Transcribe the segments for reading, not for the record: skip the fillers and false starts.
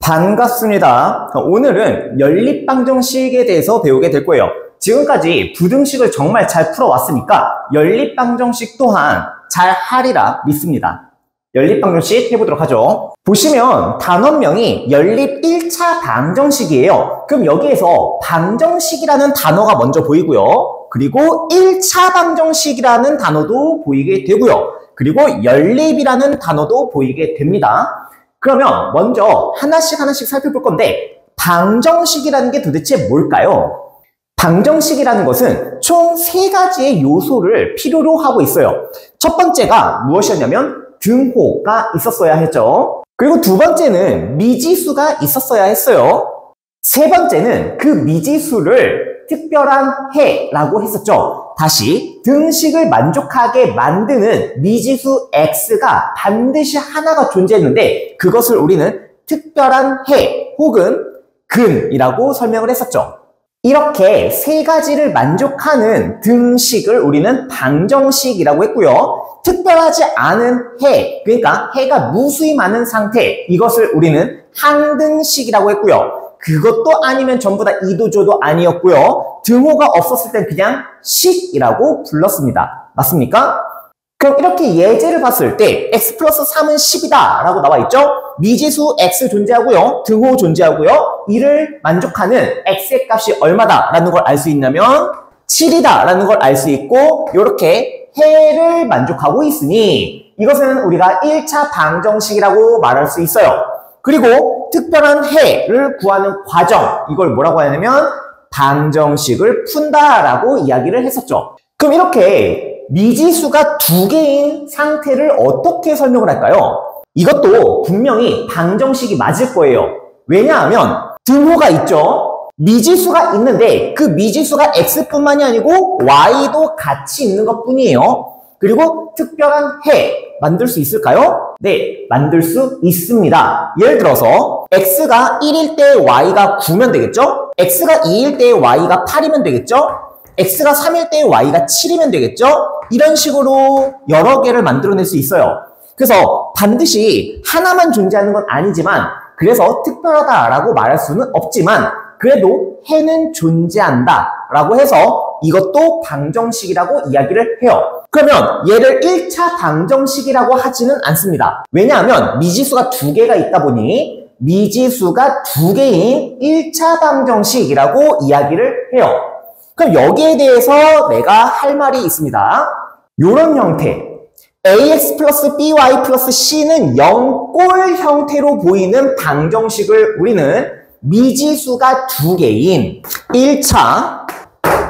반갑습니다. 오늘은 연립방정식에 대해서 배우게 될 거예요. 지금까지 부등식을 정말 잘 풀어왔으니까 연립방정식 또한 잘 하리라 믿습니다. 연립방정식 해보도록 하죠. 보시면 단원명이 연립 1차 방정식이에요. 그럼 여기에서 방정식이라는 단어가 먼저 보이고요. 그리고 1차 방정식이라는 단어도 보이게 되고요. 그리고 연립이라는 단어도 보이게 됩니다. 그러면 먼저 하나씩 살펴볼 건데 방정식이라는 게 도대체 뭘까요? 방정식이라는 것은 총 3가지의 요소를 필요로 하고 있어요. 첫 번째가 무엇이었냐면 등호가 있었어야 했죠. 그리고 두 번째는 미지수가 있었어야 했어요. 세 번째는 그 미지수를 특별한 해라고 했었죠. 다시 등식을 만족하게 만드는 미지수 x가 반드시 하나가 존재했는데 그것을 우리는 특별한 해 혹은 근이라고 설명을 했었죠. 이렇게 3가지를 만족하는 등식을 우리는 방정식이라고 했고요. 특별하지 않은 해, 그러니까 해가 무수히 많은 상태, 이것을 우리는 항등식이라고 했고요. 그것도 아니면 전부 다 이도저도 아니었고요. 등호가 없었을 땐 그냥 식이라고 불렀습니다. 맞습니까? 그럼 이렇게 예제를 봤을 때 x 플러스 3은 10이다 라고 나와 있죠? 미지수 x 존재하고요. 등호 존재하고요. 이를 만족하는 x의 값이 얼마다 라는 걸 알 수 있냐면 7이다 라는 걸 알 수 있고 이렇게 해를 만족하고 있으니 이것은 우리가 1차 방정식이라고 말할 수 있어요. 그리고 특별한 해를 구하는 과정, 이걸 뭐라고 하냐면 방정식을 푼다라고 이야기를 했었죠. 그럼 이렇게 미지수가 2개인 상태를 어떻게 설명을 할까요? 이것도 분명히 방정식이 맞을 거예요. 왜냐하면 등호가 있죠. 미지수가 있는데 그 미지수가 x뿐만이 아니고 y도 같이 있는 것뿐이에요. 그리고 특별한 해 만들 수 있을까요? 네, 만들 수 있습니다. 예를 들어서 x가 1일 때 y가 9면 되겠죠? x가 2일 때 y가 8이면 되겠죠? x가 3일 때 y가 7이면 되겠죠? 이런 식으로 여러 개를 만들어낼 수 있어요. 그래서 반드시 하나만 존재하는 건 아니지만 그래서 특별하다라고 말할 수는 없지만 그래도 해는 존재한다 라고 해서 이것도 방정식이라고 이야기를 해요. 그러면 얘를 1차 방정식이라고 하지는 않습니다. 왜냐하면 미지수가 2개가 있다 보니 미지수가 2개인 1차 방정식이라고 이야기를 해요. 그럼 여기에 대해서 내가 할 말이 있습니다. 이런 형태 ax 플러스 by 플러스 c는 0꼴 형태로 보이는 방정식을 우리는 미지수가 2개인 1차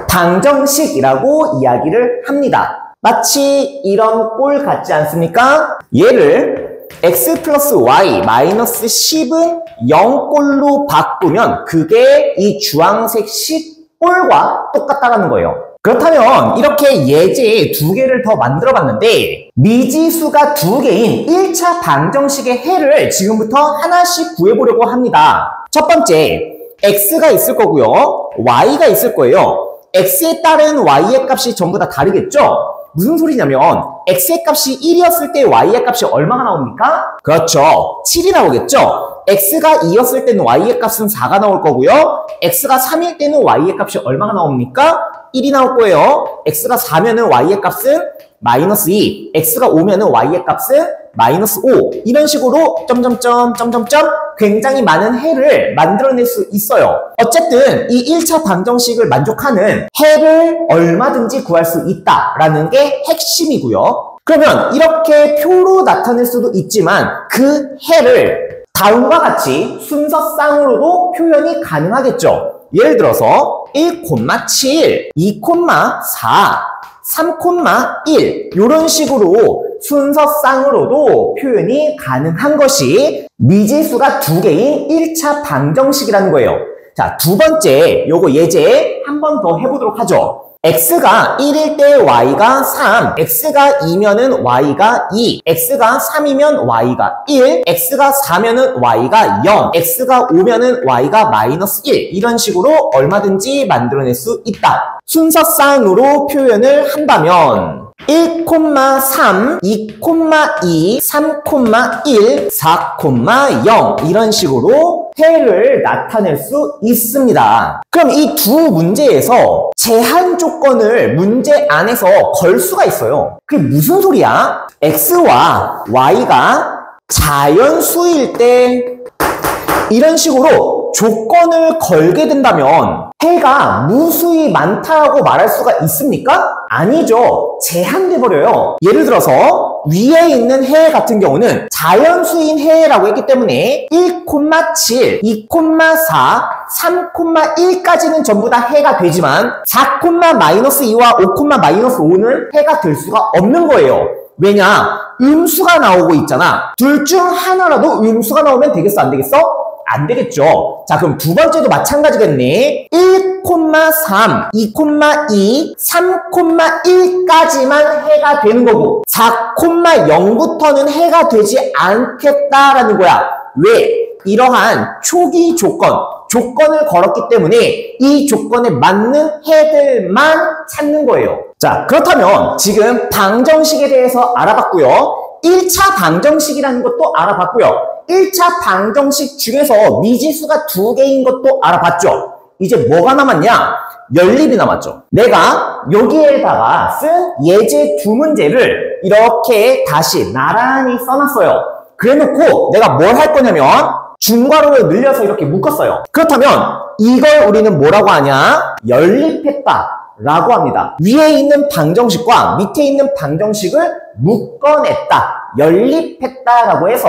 방정식이라고 이야기를 합니다. 마치 이런 꼴 같지 않습니까? 얘를 x 플러스 y 마이너스 10은 0꼴로 바꾸면 그게 이 주황색 꼴과 똑같다는 거예요. 그렇다면 이렇게 예제 2개를 더 만들어 봤는데 미지수가 2개인 1차 방정식의 해를 지금부터 하나씩 구해보려고 합니다. 첫 번째, x가 있을 거고요. y가 있을 거예요. x에 따른 y의 값이 전부 다 다르겠죠? 무슨 소리냐면 x의 값이 1이었을 때 y의 값이 얼마가 나옵니까? 그렇죠. 7이 나오겠죠? x가 2였을 때는 y의 값은 4가 나올 거고요. x가 3일 때는 y의 값이 얼마가 나옵니까? 1이 나올 거예요. x가 4면은 y의 값은 마이너스 2, x가 5면은 y의 값은 마이너스 5. 이런 식으로 점점점 굉장히 많은 해를 만들어낼 수 있어요. 어쨌든 이 1차 방정식을 만족하는 해를 얼마든지 구할 수 있다라는 게 핵심이고요. 그러면 이렇게 표로 나타낼 수도 있지만 그 해를 다음과 같이 순서쌍으로도 표현이 가능하겠죠. 예를 들어서 1,7, 2,4, 3,1 이런 식으로 순서쌍으로도 표현이 가능한 것이 미지수가 2개인 1차 방정식이라는 거예요. 자, 두 번째 요거 예제 한 번 더 해보도록 하죠. x가 1일 때 y가 3, x가 2면은 y가 2, x가 3이면 y가 1, x가 4면은 y가 0, x가 5면은 y가 마이너스 1 이런 식으로 얼마든지 만들어낼 수 있다. 순서쌍으로 표현을 한다면 1,3, 2,2, 3,1, 4,0 이런 식으로 해를 나타낼 수 있습니다. 그럼 이 두 문제에서 제한 조건을 문제 안에서 걸 수가 있어요. 그게 무슨 소리야? x와 y가 자연수일 때 이런 식으로 조건을 걸게 된다면 해가 무수히 많다고 말할 수가 있습니까? 아니죠. 제한돼 버려요. 예를 들어서 위에 있는 해 같은 경우는 자연수인 해라고 했기 때문에 1,7, 2,4, 3,1까지는 전부 다 해가 되지만 4,-2와 5,-5는 해가 될 수가 없는 거예요. 왜냐? 음수가 나오고 있잖아. 둘 중 하나라도 음수가 나오면 되겠어? 안 되겠어? 안 되겠죠. 자, 그럼 두 번째도 마찬가지겠네. 1,3, 2,2, 3,1까지만 해가 되는 거고 4,0부터는 해가 되지 않겠다라는 거야. 왜? 이러한 초기 조건을 걸었기 때문에 이 조건에 맞는 해들만 찾는 거예요. 자, 그렇다면 지금 방정식에 대해서 알아봤고요. 1차 방정식이라는 것도 알아봤고요. 1차 방정식 중에서 미지수가 두 개인 것도 알아봤죠. 이제 뭐가 남았냐? 연립이 남았죠. 내가 여기에다가 쓴 예제 두 문제를 이렇게 다시 나란히 써놨어요. 그래놓고 내가 뭘 할 거냐면 중괄호를 늘려서 이렇게 묶었어요. 그렇다면 이걸 우리는 뭐라고 하냐? 연립했다 라고 합니다. 위에 있는 방정식과 밑에 있는 방정식을 묶어냈다, 연립했다라고 해서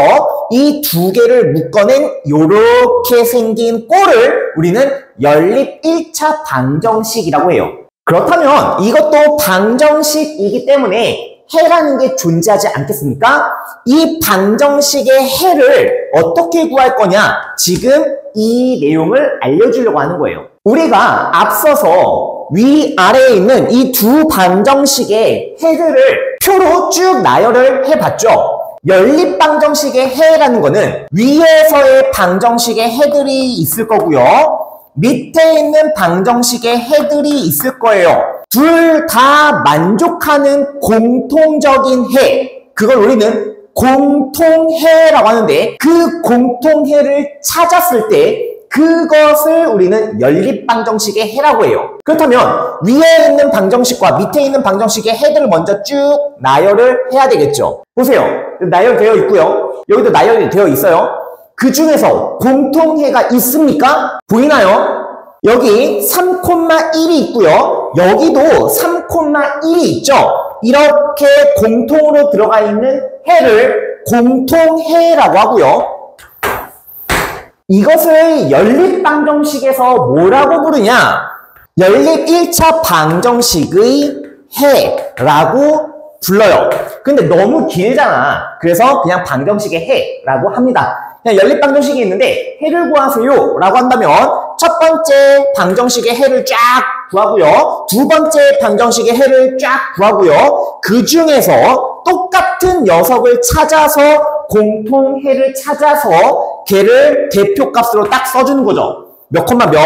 이 두 개를 묶어낸 요렇게 생긴 꼴을 우리는 연립 1차 방정식이라고 해요. 그렇다면 이것도 방정식이기 때문에 해라는 게 존재하지 않겠습니까? 이 방정식의 해를 어떻게 구할 거냐? 지금 이 내용을 알려주려고 하는 거예요. 우리가 앞서서 위아래에 있는 이 두 방정식의 해들을 표로 쭉 나열을 해봤죠. 연립 방정식의 해라는 거는 위에서의 방정식의 해들이 있을 거고요. 밑에 있는 방정식의 해들이 있을 거예요. 둘 다 만족하는 공통적인 해, 그걸 우리는 공통해라고 하는데 그 공통해를 찾았을 때 그것을 우리는 연립 방정식의 해라고 해요. 그렇다면 위에 있는 방정식과 밑에 있는 방정식의 해들을 먼저 쭉 나열을 해야 되겠죠. 보세요. 나열되어 있고요. 여기도 나열이 되어 있어요. 그 중에서 공통해가 있습니까? 보이나요? 여기 3,1이 있고요. 여기도 3,1이 있죠. 이렇게 공통으로 들어가 있는 해를 공통해라고 하고요. 이것을 연립 방정식에서 뭐라고 부르냐? 연립 1차 방정식의 해라고 불러요. 근데 너무 길잖아. 그래서 그냥 방정식의 해라고 합니다. 그냥 연립 방정식이 있는데 해를 구하세요 라고 한다면 첫 번째 방정식의 해를 쫙 구하고요. 두 번째 방정식의 해를 쫙 구하고요. 그 중에서 똑같은 녀석을 찾아서 공통해를 찾아서 걔를 대표값으로 딱 써주는 거죠. 몇 콤마 몇?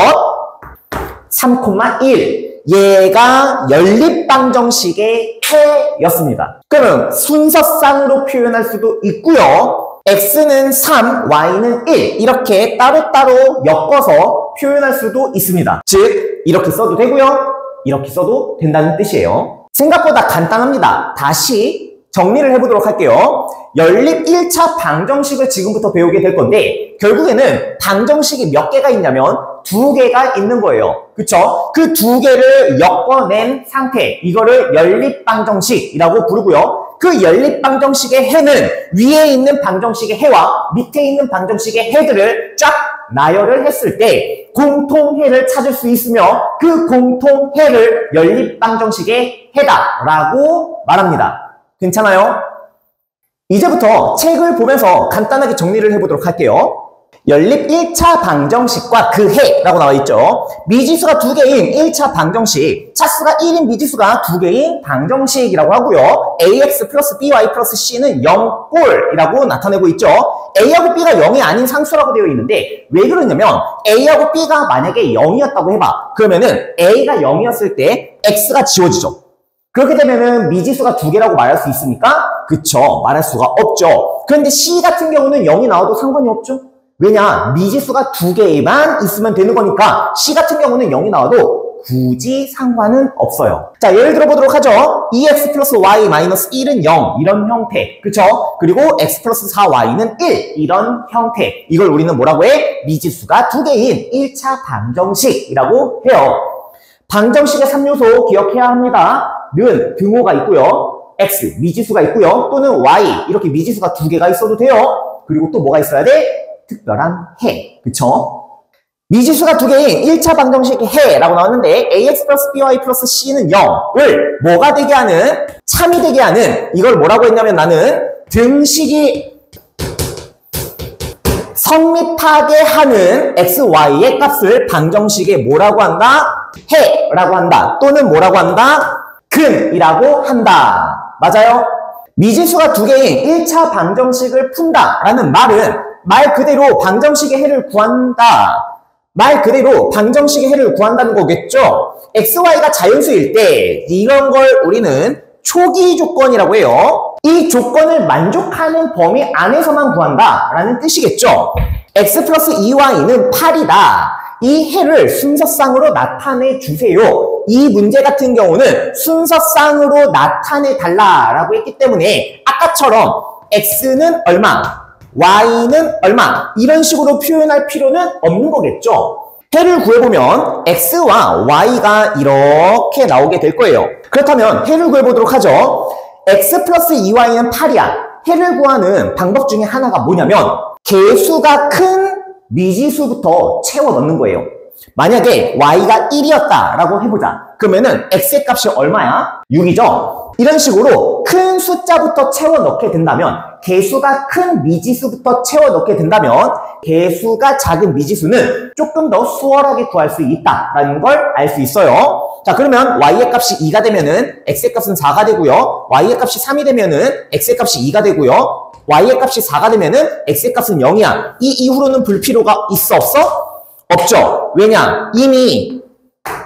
3,1. 얘가 연립 방정식의 해였습니다. 그러면 순서상으로 표현할 수도 있고요. x는 3, y는 1 이렇게 따로따로 엮어서 표현할 수도 있습니다. 즉 이렇게 써도 되고요. 이렇게 써도 된다는 뜻이에요. 생각보다 간단합니다. 다시 정리를 해보도록 할게요. 연립 1차 방정식을 지금부터 배우게 될 건데 결국에는 방정식이 몇 개가 있냐면 두 개가 있는 거예요. 그쵸? 그 두 개를 엮어낸 상태, 이거를 연립 방정식이라고 부르고요. 그 연립 방정식의 해는 위에 있는 방정식의 해와 밑에 있는 방정식의 해들을 쫙 나열을 했을 때 공통해를 찾을 수 있으며 그 공통해를 연립 방정식의 해다라고 말합니다. 괜찮아요? 이제부터 책을 보면서 간단하게 정리를 해보도록 할게요. 연립 1차 방정식과 그 해라고 나와 있죠. 미지수가 두 개인 1차 방정식, 차수가 1인 미지수가 두 개인 방정식이라고 하고요. ax 플러스 by 플러스 c는 0꼴이라고 나타내고 있죠. a하고 b가 0이 아닌 상수라고 되어 있는데 왜 그러냐면 a하고 b가 만약에 0이었다고 해봐. 그러면은 a가 0이었을 때 x가 지워지죠. 그렇게 되면은 미지수가 두 개라고 말할 수 있습니까? 그쵸, 말할 수가 없죠. 그런데 C 같은 경우는 0이 나와도 상관이 없죠. 왜냐? 미지수가 2개만 있으면 되는 거니까 C 같은 경우는 0이 나와도 굳이 상관은 없어요. 자, 예를 들어 보도록 하죠. 2x 플러스 y 마이너스 1은 0 이런 형태, 그쵸? 그리고 x 플러스 4y는 1 이런 형태. 이걸 우리는 뭐라고 해? 미지수가 2개인 1차 방정식이라고 해요. 방정식의 3요소 기억해야 합니다. 는 등호가 있고요. x 미지수가 있고요. 또는 y 이렇게 미지수가 2개가 있어도 돼요. 그리고 또 뭐가 있어야 돼? 특별한 해, 그쵸? 미지수가 2개인 1차 방정식 해라고 나왔는데 ax 플러스 by 플러스 c는 0을 뭐가 되게 하는? 참이 되게 하는 이걸 뭐라고 했냐면 나는 등식이 성립하게 하는 x, y의 값을 방정식에 뭐라고 한다? 해라고 한다. 또는 뭐라고 한다? 근이라고 한다. 맞아요? 미지수가 2개인 1차 방정식을 푼다라는 말은 말 그대로 방정식의 해를 구한다. 말 그대로 방정식의 해를 구한다는 거겠죠? x, y가 자연수일 때 이런 걸 우리는 초기 조건이라고 해요. 이 조건을 만족하는 범위 안에서만 구한다라는 뜻이겠죠? x 플러스 2y는 8이다. 이 해를 순서상으로 나타내 주세요. 이 문제 같은 경우는 순서상으로 나타내 달라라고 했기 때문에 아까처럼 x는 얼마, y는 얼마 이런 식으로 표현할 필요는 없는 거겠죠. 해를 구해보면 x와 y가 이렇게 나오게 될 거예요. 그렇다면 해를 구해보도록 하죠. x 플러스 2y는 8이야. 해를 구하는 방법 중에 하나가 뭐냐면 개수가 큰 미지수부터 채워 넣는 거예요. 만약에 y가 1이었다라고 해보자. 그러면은 x의 값이 얼마야? 6이죠? 이런 식으로 큰 숫자부터 채워 넣게 된다면 개수가 큰 미지수부터 채워 넣게 된다면 개수가 작은 미지수는 조금 더 수월하게 구할 수 있다라는 걸 알 수 있어요. 자, 그러면 y의 값이 2가 되면은 x의 값은 4가 되고요. y의 값이 3이 되면은 x의 값이 2가 되고요. y의 값이 4가 되면은 x의 값은 0이야. 이 이후로는 불필요가 있어 없어? 없죠. 왜냐? 이미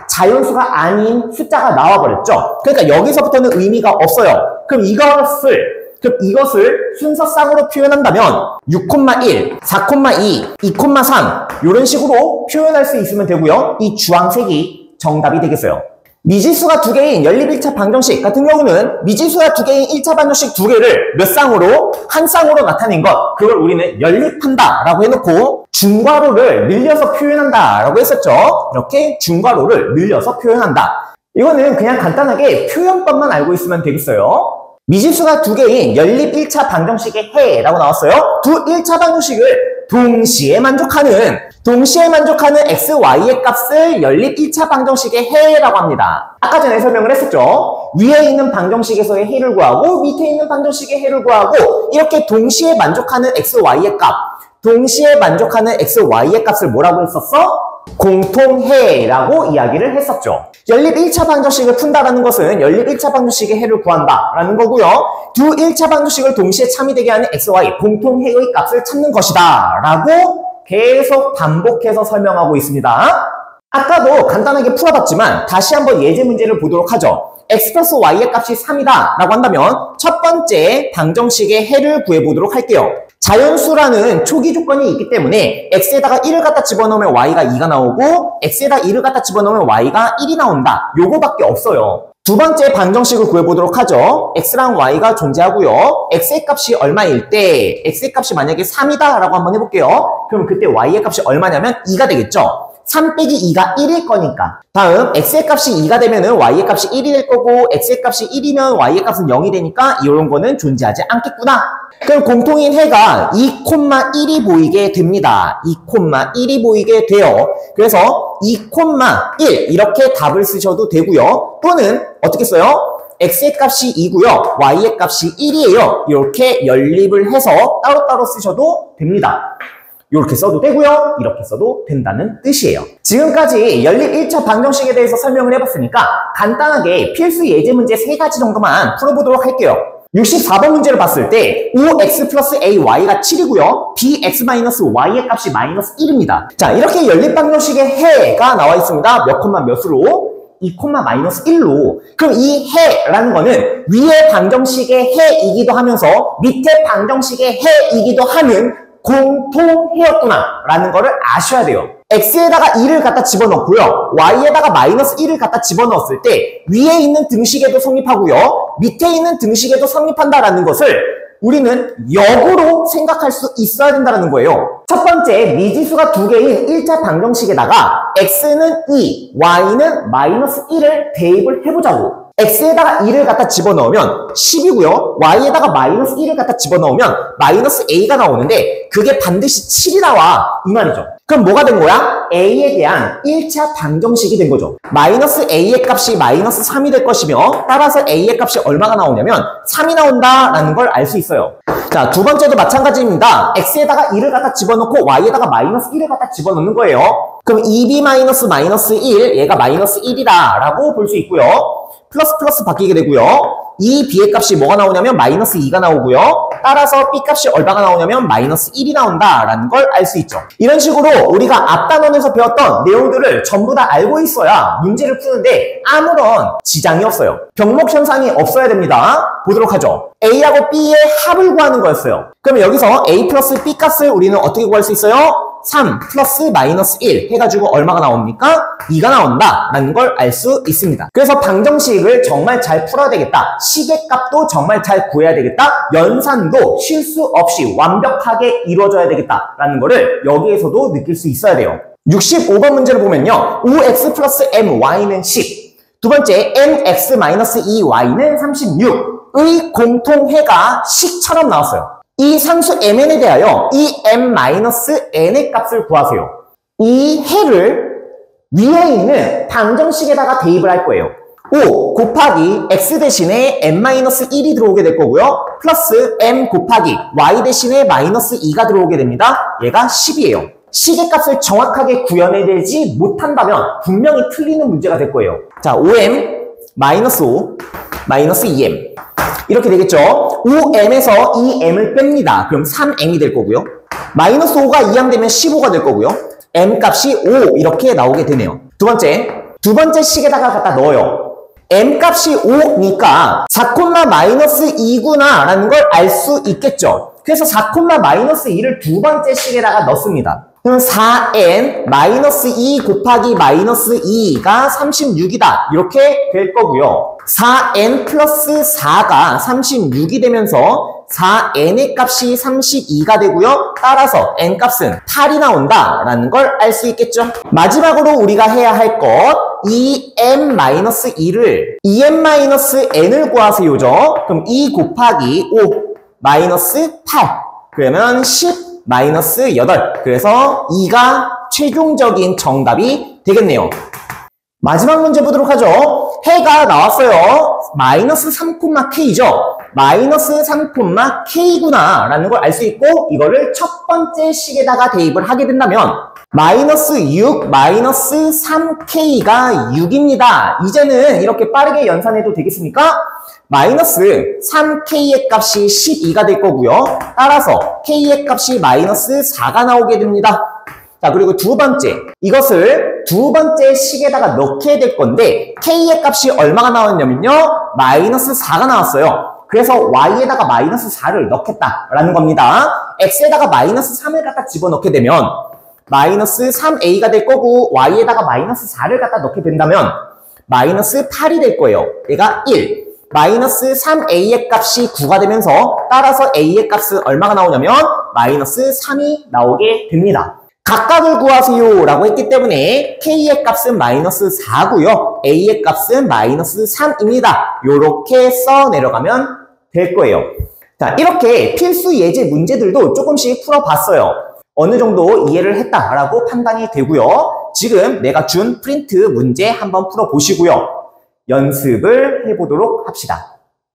자연수가 아닌 숫자가 나와버렸죠. 그러니까 여기서부터는 의미가 없어요. 그럼 이것을 순서상으로 표현한다면 6,1, 4,2, 2,3 이런 식으로 표현할 수 있으면 되고요. 이 주황색이 정답이 되겠어요. 미지수가 2개인 연립 1차 방정식 같은 경우는 미지수가 2개인 1차 방정식 2개를 몇 쌍으로? 한 쌍으로 나타낸 것, 그걸 우리는 연립한다 라고 해놓고 중괄호를 늘려서 표현한다 라고 했었죠. 이렇게 중괄호를 늘려서 표현한다. 이거는 그냥 간단하게 표현법만 알고 있으면 되겠어요. 미지수가 2개인 연립 1차 방정식의 해라고 나왔어요. 두 1차 방정식을 동시에 만족하는 x, y의 값을 연립 1차 방정식의 해라고 합니다. 아까 전에 설명을 했었죠. 위에 있는 방정식에서의 해를 구하고 밑에 있는 방정식의 해를 구하고 이렇게 동시에 만족하는 x, y의 값, 동시에 만족하는 x, y의 값을 뭐라고 했었어? 공통해라고 이야기를 했었죠. 연립 1차 방정식을 푼다라는 것은 연립 1차 방정식의 해를 구한다라는 거고요. 두 1차 방정식을 동시에 참이 되게 하는 x, y 공통해의 값을 찾는 것이다 라고 계속 반복해서 설명하고 있습니다. 아까도 간단하게 풀어봤지만 다시 한번 예제 문제를 보도록 하죠. x 플러스 y의 값이 3이다 라고 한다면 첫 번째 방정식의 해를 구해보도록 할게요. 자연수라는 초기 조건이 있기 때문에 x에다가 1을 갖다 집어넣으면 y가 2가 나오고 x에다 1을 갖다 집어넣으면 y가 1이 나온다. 요거밖에 없어요. 두 번째 방정식을 구해보도록 하죠. x랑 y가 존재하고요. x의 값이 얼마일 때 x의 값이 만약에 3이다 라고 한번 해볼게요. 그럼 그때 y의 값이 얼마냐면 2가 되겠죠. 3 빼기 2가 1일 거니까. 다음 x의 값이 2가 되면은 y의 값이 1이 될 거고 x의 값이 1이면 y의 값은 0이 되니까 이런 거는 존재하지 않겠구나. 그럼 공통인 해가 2,1이 보이게 됩니다. 2,1이 보이게 돼요. 그래서 2,1 이렇게 답을 쓰셔도 되고요. 또는 어떻게 써요? x의 값이 2고요. y의 값이 1이에요. 이렇게 연립을 해서 따로따로 쓰셔도 됩니다. 이렇게 써도 되고요. 이렇게 써도 된다는 뜻이에요. 지금까지 연립 1차 방정식에 대해서 설명을 해봤으니까 간단하게 필수 예제 문제 3가지 정도만 풀어보도록 할게요. 64번 문제를 봤을 때 5x 플러스 ay가 7이고요. bx-y의 값이 마이너스 1입니다. 자, 이렇게 연립 방정식의 해가 나와 있습니다. 몇 콤마 몇으로? 2, 마이너스 1로. 그럼 이 해라는 거는 위에 방정식의 해이기도 하면서 밑에 방정식의 해이기도 하는 공통해였구나 라는 거를 아셔야 돼요. x에다가 2를 갖다 집어넣고요. y에다가 마이너스 1을 갖다 집어넣었을 때 위에 있는 등식에도 성립하고요. 밑에 있는 등식에도 성립한다라는 것을 우리는 역으로 생각할 수 있어야 된다는 거예요. 첫 번째, 미지수가 두 개인 1차 방정식에다가 x는 2, y는 마이너스 1을 대입을 해보자고. x에다가 2를 갖다 집어넣으면 10이고요. y에다가 마이너스 1을 갖다 집어넣으면 마이너스 a가 나오는데 그게 반드시 7이 나와 이 말이죠. 그럼 뭐가 된 거야? a에 대한 1차 방정식이 된 거죠. 마이너스 a의 값이 마이너스 3이 될 것이며 따라서 a의 값이 얼마가 나오냐면 3이 나온다라는 걸 알 수 있어요. 자, 두 번째도 마찬가지입니다. x에다가 2를 갖다 집어넣고 y에다가 마이너스 1을 갖다 집어넣는 거예요. 그럼 2b 마이너스 마이너스 1, 얘가 마이너스 1이다 라고 볼 수 있고요. 플러스 플러스 바뀌게 되고요. 이 b의 값이 뭐가 나오냐면 마이너스 2가 나오고요. 따라서 b 값이 얼마가 나오냐면 마이너스 1이 나온다라는 걸 알 수 있죠. 이런 식으로 우리가 앞 단원에서 배웠던 내용들을 전부 다 알고 있어야 문제를 푸는데 아무런 지장이 없어요. 병목 현상이 없어야 됩니다. 보도록 하죠. a하고 b의 합을 구하는 거였어요. 그러면 여기서 a 플러스 b 값을 우리는 어떻게 구할 수 있어요? 3 플러스 마이너스 1 해가지고 얼마가 나옵니까? 2가 나온다라는 걸 알 수 있습니다. 그래서 방정식을 정말 잘 풀어야 되겠다. 식의 값도 정말 잘 구해야 되겠다. 연산도 실수 없이 완벽하게 이루어져야 되겠다라는 거를 여기에서도 느낄 수 있어야 돼요. 65번 문제를 보면요. 5x 플러스 my는 10. 두 번째, mx-2y는 36의 공통해가 식처럼 나왔어요. 이 상수 mn에 대하여 이 m-n의 값을 구하세요. 이 해를 위에 있는 방정식에다가 대입을 할 거예요. 5 곱하기 x 대신에 m-1이 들어오게 될 거고요. 플러스 m 곱하기 y 대신에 마이너스 2가 들어오게 됩니다. 얘가 10이에요. 식의 값을 정확하게 구현해내지 못한다면 분명히 틀리는 문제가 될 거예요. 자, 5m 마이너스 5 마이너스 2m 이렇게 되겠죠. 5m에서 2m을 뺍니다. 그럼 3m이 될 거고요. 마이너스 5가 이항되면 15가 될 거고요. m 값이 5 이렇게 나오게 되네요. 두 번째 식에다가 갖다 넣어요. m 값이 5니까 4, 마이너스 2구나 라는 걸 알 수 있겠죠. 그래서 4, 마이너스 2를 두 번째 식에다가 넣습니다. 그럼 4n 마이너스 2 곱하기 마이너스 2가 36이다. 이렇게 될 거고요. 4n 플러스 4가 36이 되면서 4n의 값이 32가 되고요. 따라서 n 값은 8이 나온다라는 걸 알 수 있겠죠. 마지막으로 우리가 해야 할 것 2m-2를 2m-n을 구하세요죠. 그럼 2 곱하기 5 마이너스 8 그러면 10 마이너스 8 그래서 2가 최종적인 정답이 되겠네요. 마지막 문제 보도록 하죠. 해가 나왔어요. 마이너스 3,k죠. 마이너스 3,k구나 라는 걸 알 수 있고 이거를 첫 번째 식에다가 대입을 하게 된다면 마이너스 6, 마이너스 3k가 6입니다. 이제는 이렇게 빠르게 연산해도 되겠습니까? 마이너스 3k의 값이 12가 될 거고요. 따라서 k의 값이 마이너스 4가 나오게 됩니다. 자, 그리고 두 번째, 이것을 두 번째 식에다가 넣게 될 건데 k의 값이 얼마가 나왔냐면요. 마이너스 4가 나왔어요. 그래서 y에다가 마이너스 4를 넣겠다라는 겁니다. x에다가 마이너스 3을 갖다 집어넣게 되면 마이너스 3a가 될 거고 y에다가 마이너스 4를 갖다 넣게 된다면 마이너스 8이 될 거예요. 얘가 1. 마이너스 3a의 값이 9가 되면서 따라서 a의 값은 얼마가 나오냐면 마이너스 3이 나오게 됩니다. 각각을 구하세요 라고 했기 때문에 k의 값은 마이너스 4고요. a의 값은 마이너스 3입니다. 요렇게 써 내려가면 될 거예요. 자, 이렇게 필수 예제 문제들도 조금씩 풀어봤어요. 어느 정도 이해를 했다라고 판단이 되고요. 지금 내가 준 프린트 문제 한번 풀어보시고요. 연습을 해보도록 합시다.